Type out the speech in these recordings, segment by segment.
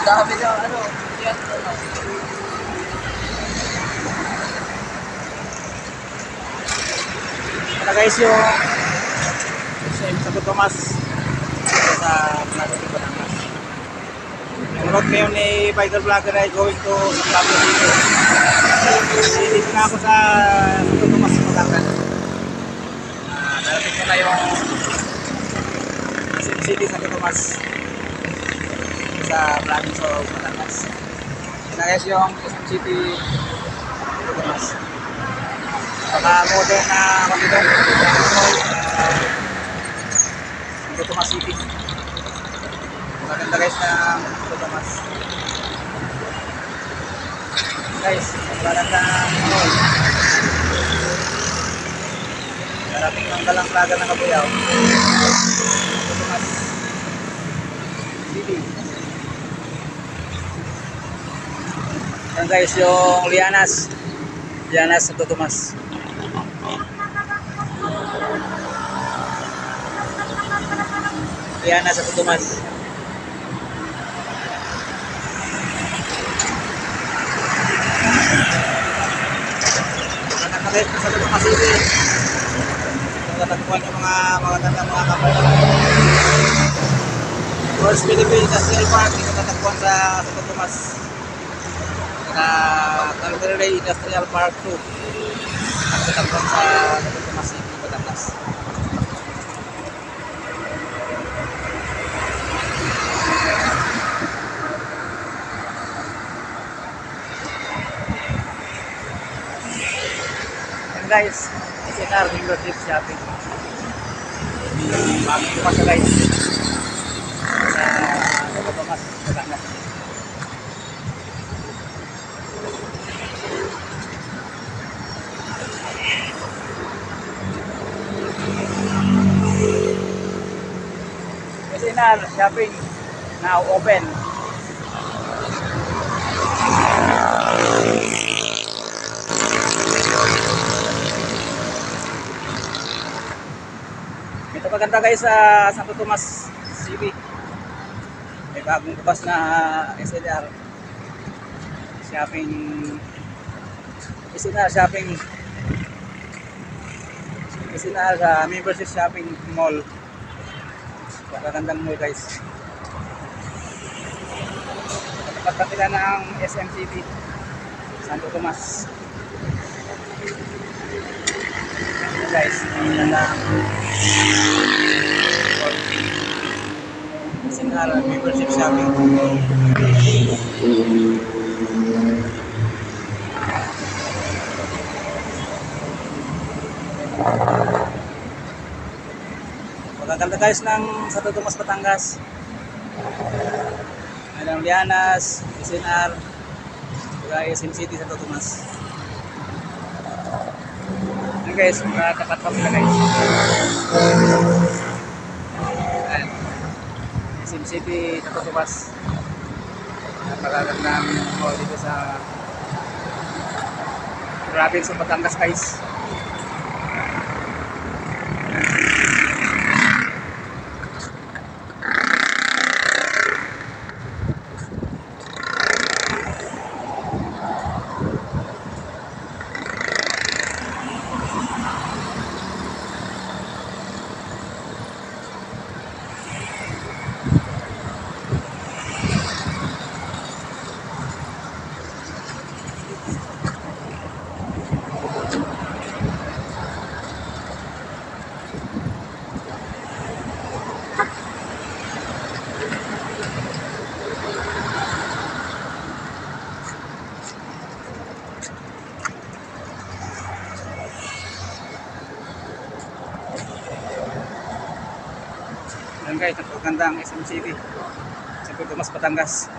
Dami na, ano, yan, ano. Ito guys yung Santo Tomas sa Plaza de Batangas. Yung road ngayon ni Biker Vlogger ay going to San Pablo City. Dito na ako sa Santo Tomas, Batangas. Darating ko na yung SM City Santo Tomas sa province of Batangas. Ito na guys yung SM City Santo Tomas. Paka-modern na kapito. Santo Tomas City. Maganda guys ng Santo Tomas. Guys, maganda mall. Darating ang dalang plaga ng Kabuyaw. Santo Tomas City. Yan guys, yung Lianas. Lianas Santo Tomas. Lianas Santo Tomas. Guys, sa Santo Tomas City. Natagpuan yung mga magagandang mga kapal. First Philippine Industrial Park, dito natagpuan sa Santo Tomas. Calgary Industrial Park 2. Natagpuan sa Santo Tomas City, Batangas. Guys, SNR membership shopping. Bagong pa siya guys sa Santo Tomas, Batangas. SNR shopping now open. Ito maganda guys sa Santo Tomas City. May bagong bukas na SNR shopping. SNR shopping. SNR membership shopping mall. Magagandang mall guys. Tapat nila ng SM City Santo Tomas. Guys, maganda SNR membership shopping. Magaganda guys ng Santo Tomas, Batangas. Mayroong Lianas, SNR, SM City, Santo Tomas. Ayan guys, tapat pa pala guys. Ayan. SM City, Santo Tomas. Napakagandang mall dito sa province of Batangas guys. Ayan guys, napaganda ang SM City Santo Tomas, Batangas.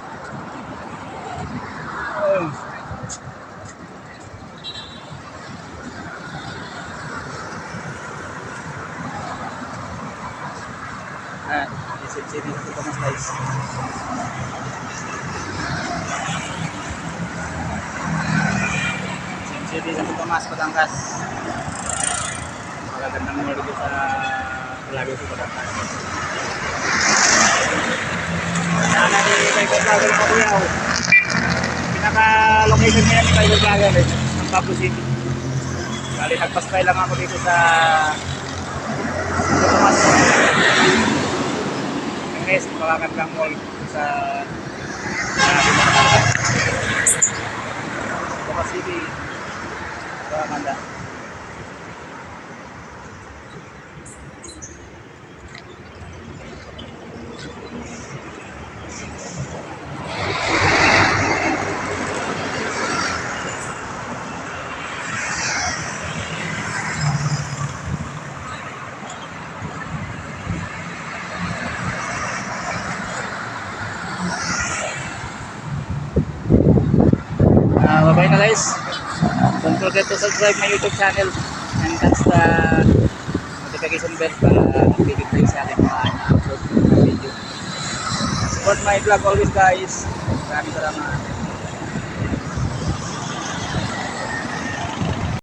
Ayan, SM City Santo Tomas guys. SM City Santo Tomas, Batangas. Magagandang mall dito sa Plaza de Batangas. Sana ni Biker Vlogger ko destination niya ni Biker Vlogger eh, ng Pablo City. Bali, nagpaspay lang ako dito sa Tomas. Ang rest, makakandang mall sa Tomas City. Makakanda. Bye-bye na guys. Don't forget to subscribe my YouTube channel and touch the notification bell para updated kayo sa aking mga upload na video. Support my vlog always guys. Maraming salamat.